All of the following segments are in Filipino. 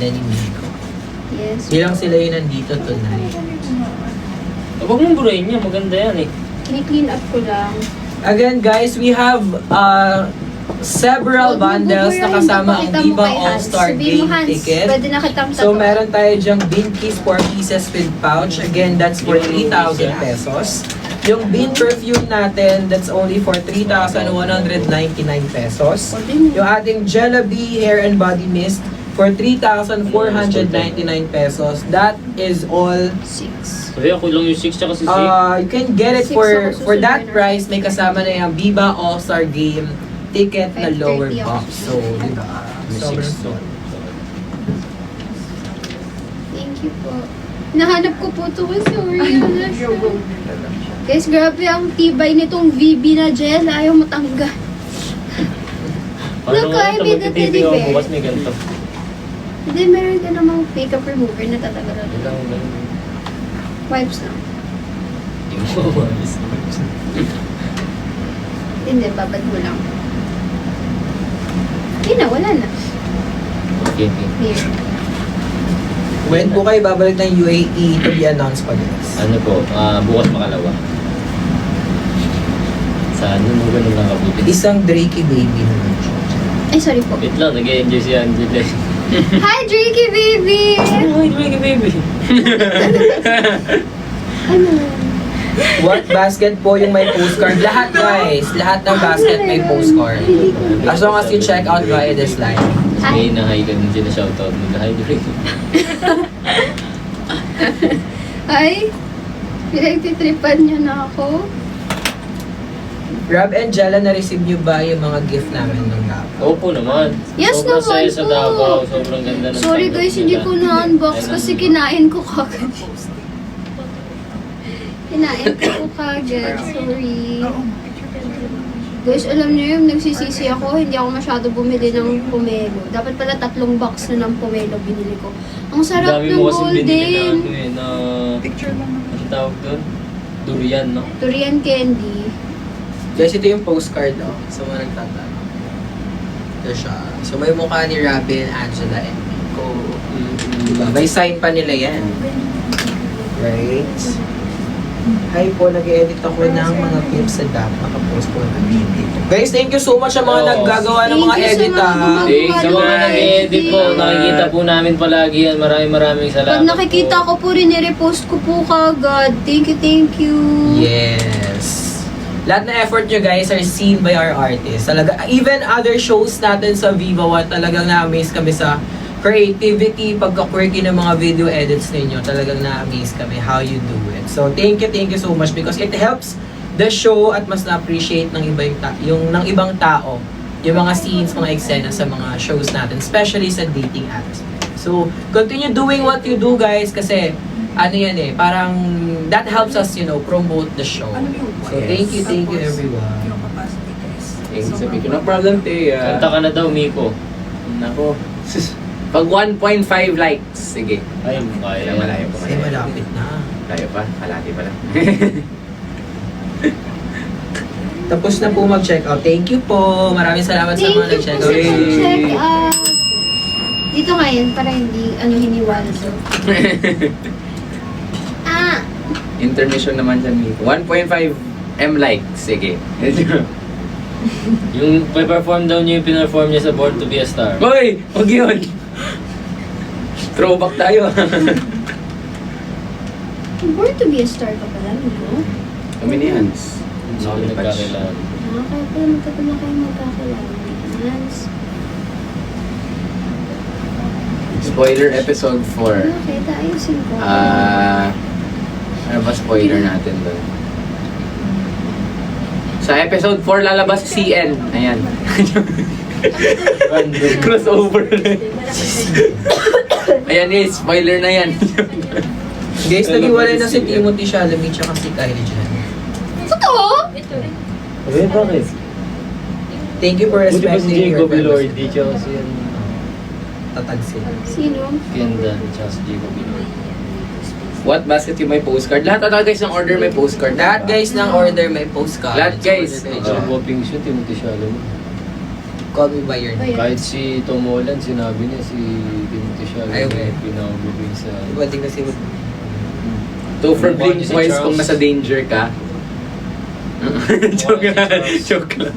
Gina ni Miko. Yes. Bilang sila yung nandito tonight. Huwag mong burahin niya, maganda yan eh. Kini-clean up ko lang. Again guys, we have several bundles na kasama ang Viva All-Star Game ticket. Pwede na kitang So meron tayo dyang Bean Kiss 4 pieces with pouch. Again, that's for 3,000 pesos. Yung Bean perfume natin, that's only for 3,199 pesos. Yung ating Jelly Hair and Body Mist for 3,499 pesos. That is all. 6. Sabi ako lang yung 6 tsaka si 6. You can get it for that price. May kasama na yung Viva All-Star Game ticket na lower box. So, diba? Sobrang solid. Thank you po. Nahanap ko po ito kasi sorry. Guys, grabe ang tibay nitong VB na gel. Ayaw matanggal. Paano nga ito? Nagkaibig na Magtitipid teddy ako bear. bukas may ganito. Hindi, meron ka namang makeup remover na tatanggal. Wipes lang. Hindi, babad mo lang. Hindi na, wala na. Okay. Here. When po kayo babalik ng UAE to be announced pa guys? Ano po, bukas makalawa. Saan mo ganun lang kabuti? Isang Drakey baby naman siya. Ay, sorry po. Wait lang, nag-enjoy si Angela. Hi, Drakey baby! Hi, baby. Ano? What basket po yung may postcard? Lahat guys, lahat ng basket may postcard. As long as you check out via this line. Sige, na-hi ka nun sila, shoutout mo. Hi, Drake. Ay, pinagtitripan niyo na ako. Rob and Jella, na-receive niyo ba yung mga gift namin ng Davao? Opo naman. Yes Sobrang naman saya sa po. Davao. Sobrang ganda ng Sorry tanggap guys, hindi nila. ko na-unbox Ayun, kasi kinain ko kagad. Kinain ko kagad, sorry. Guys, alam niyo yung nagsisisi ako, hindi ako masyado bumili ng pomelo. Dapat pala 3 box na ng pomelo binili ko. Ang sarap Dami ng mo kasi binili na golden. ano eh, na... Picture lang naman. Ano tawag doon? Durian, no? Durian candy. Guys, ito yung postcard, no? Sa mga nagtatanong. Ito siya. So, may mukha ni Robin, Angela, and Nico. Diba? May sign pa nila yan. Right? Hi po, nag-edit ako ng mga clips sa DAP. Nakapost po ng video. Guys, thank you so much sa mga Oo. naggagawa ng mga Thank you sa edit, mga ha? gumagawa. Thanks sa mga Wala, nag-edit po. edit. Nakikita po namin palagi yan. Maraming salamat Pag nakikita po. ko po rin, i-repost ko po kagad. Thank you. Yes. Lahat na effort nyo guys are seen by our artists. Talaga, even other shows natin sa Viva One, talagang na-amaze kami sa creativity, pagka-quirky ng mga video edits ninyo. Talagang na-amaze kami how you do it. So, thank you so much because it helps the show at mas na-appreciate ng ng ibang tao yung mga scenes, mga eksena sa mga shows natin, especially sa dating apps. So, continue doing what you do guys kasi ano yan eh, parang that helps us, promote the show. So, thank you everyone. Thanks sa picture. No problem, te. Kanta ka na daw, Miko. Nako. Pag 1.5 likes, sige. Ay, kaya. Malayo pa. Kasi malapit na. Malayo pa. Kalati pa lang. Tapos na po mag-check out. Thank you po. Maraming salamat sa Thank mga you nag-check po sa out. pag-check out. Dito ngayon, para hindi, hiniwala to. Intermission naman dyan, Miko. 1.5 M likes, sige. Yung perform daw niya yung pinperform niya sa Born to be a Star. Hoy! Huwag yun! Throwback tayo. Born to be a star ka pala, no? Kami ni Hans. Hindi ko nagkakilala. Kaya pala matagal na kayo magkakilala. Hans. Spoiler episode 4. Okay, ayusin ko. Ano ba spoiler natin doon? Sa episode 4 lalabas si CN. Ayan. Random. Crossover. Ayan eh, spoiler na yan. Guys, nag-iwalay na si Timothy Chalamet tsaka si Kylie Jenner. Totoo? Eh, bakit? Thank you for Buti pa si respecting Jacob your Elordi, tsaka si tatag sila. Sino? Ganda, tsaka si Jacob Elordi. What basket yung may postcard? Lahat ata guys ng order may postcard. Lahat guys ng order may postcard. Lahat, guys. So, order Tsaka kayo dyan. Whopping Shoot, Timothy Chalamet. Call me by your name. Ayan. Kahit si Tom Holland, sinabi niya si Timothy Ay, Chalamet okay. pinakabubing sa... Pwede kasi Topher, Mukha blink niya si twice Charles. kung nasa danger ka. Joke niya si lang. Charles. Joke lang.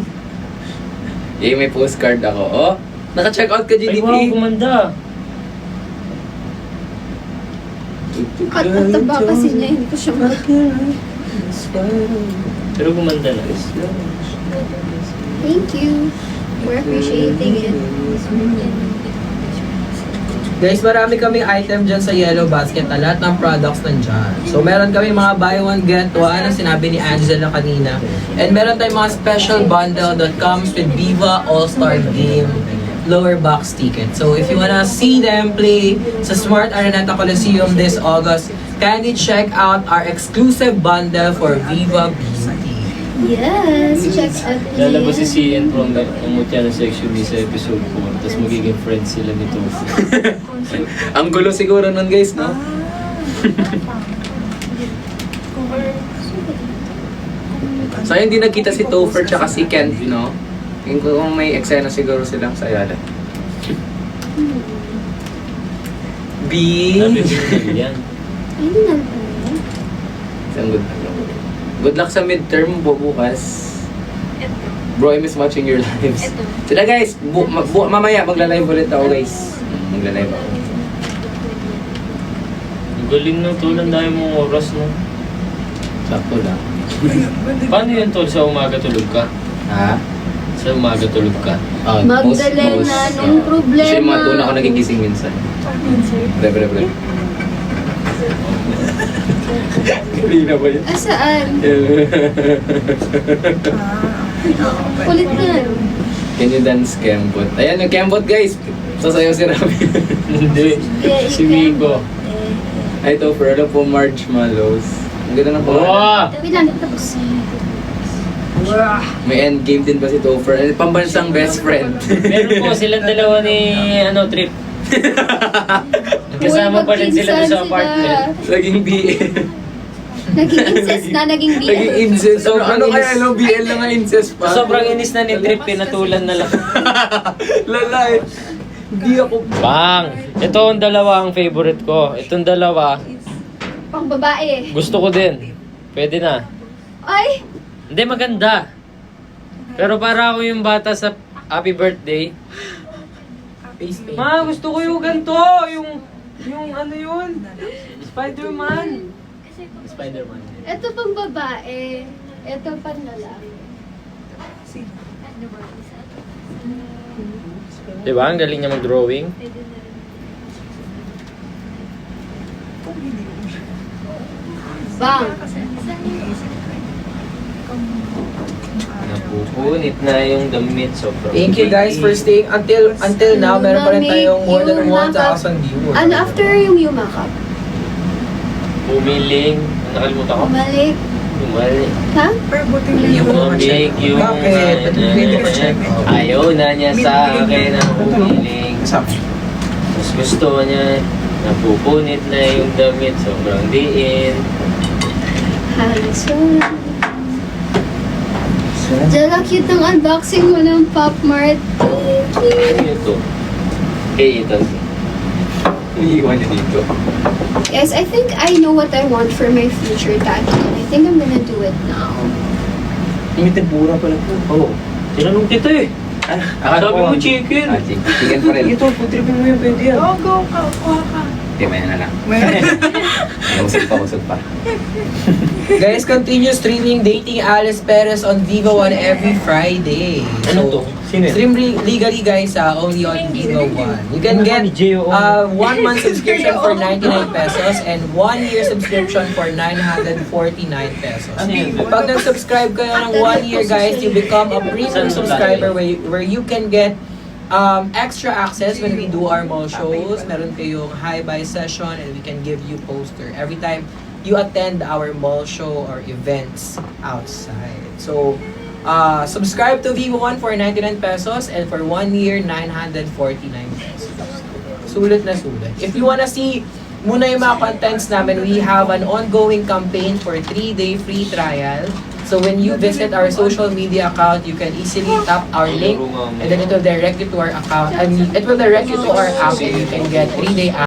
Eh, may postcard ako. Oh, naka-check out ka, Ay, GDP. wow, kumanda. At taba kasi niya, hindi ko siya Pero kumanda na. Thank you for appreciating it. Guys, marami kaming item dyan sa Yellow Basket na lahat ng products nandyan. So, meron kami mga buy one, get one, na sinabi ni Angela kanina. And meron tayong mga special bundle that comes with Viva All-Star Game lower box ticket. So, if you wanna see them play sa Smart Araneta Coliseum this August, kindly check out our exclusive bundle for Viva Beauty. Yes, check out Lalabas si it. CN from ang mutya na section ni sa episode 4, tapos magiging friends sila ni Tofu. Ang gulo siguro nun, guys, no? So, hindi nagkita si Topher tsaka si Kent, no? Kung may eksena siguro silang sa Ayala. B. Sabi ko yan. Ay, hindi na pala. Isang good luck sa midterm bukas. Bro, I miss watching your lives. Sila guys, mamaya magla-live ulit ako guys. Magla-live ako. Ang galing no, tol. Ang dami mong oras no. Sakto lang. Paano yun tol sa umaga tulog ka? Ha? Sa umaga tulog ka? Magdalena nung problema. Kasi mga doon ako nagigising minsan. Pre. Hindi na ba yun? Asaan? Kulit na. Can you dance Kembot? Ayan yung Kembot guys! Sasayaw si Rabi. Hindi. Yeah, Si Miko. Ay, Topher, alam po Marshmallows. Ang ganda ng pangalan. Wow! Wait lang, tapos. May endgame din ba si Topher? Ano, pambansang best friend. Meron po silang dalawa ni Trip. Kasama pa rin sila doon sa apartment. Naging BL. Naging incest na, naging BL. Naging incest. Sobrang Ano kaya inis. ano? BL na nga incest pa. Sobrang inis na ni Trip, pinatulan na lang. Lalay. Hindi ako... Bang! Ito ang dalawa ang favorite ko. Itong dalawa, Pang babae. gusto ko din. Pwede na. Ay! Hindi, maganda. Pero para ako yung bata sa happy birthday. Face paint. Ma, gusto ko yung ganito. Yung ano yun? Spider-Man. Spider-Man. Ito pang babae. Ito pang lalaki. Diba? Ang galing niya mag-drawing. Bang! Napupunit na yung damit. Sobrang Thank you guys for staying until now. Meron pa rin tayong more than 1,000 viewers. Ano after yung yumakap? Pumiling. Nakalimutan ko. Bumalik. Bumalik. Ha? Bumalik yung... Bakit? Ba't hindi ko check? Ayaw na niya sa akin ang pumiling. Mas gusto niya. Napupunit na yung damit. Sobrang diin. Hanso. Jala, cute ang unboxing mo ng Pop Mart. Thank you. Ano ito? Eh, ito. Iiwan niya dito. Guys, I think I know what I want for my future tattoo. And I think I'm gonna do it now. May tempura pala po. Oo. Tinanong kita eh. Sabi mo chicken. Chicken pa rin. Ito, putripin mo yung pwede yan. Go, kuha ka. Okay, maya na lang. Usap pa. Guys, continue streaming Dating Alice Perez on Viva One every Friday. Ano to? Sino yan? Stream legally guys, only on Viva One. You can get 1 month subscription for 99 pesos and 1 year subscription for 949 pesos. Ano yun? Pag nag-subscribe kayo ng 1 year guys, you become a premium subscriber where you can get extra access when we do our mall shows. Meron kayong hi-bye session and we can give you poster every time you attend our mall show or events outside. So, subscribe to Vivo One for 99 pesos and for 1 year, 949 pesos. Sulit na sulit. If you wanna see muna yung mga contents namin, we have an ongoing campaign for 3-day free trial So when you visit our social media account, you can easily tap our link and then it will direct you to our account. I mean, it will direct you to our app and you can get 3-day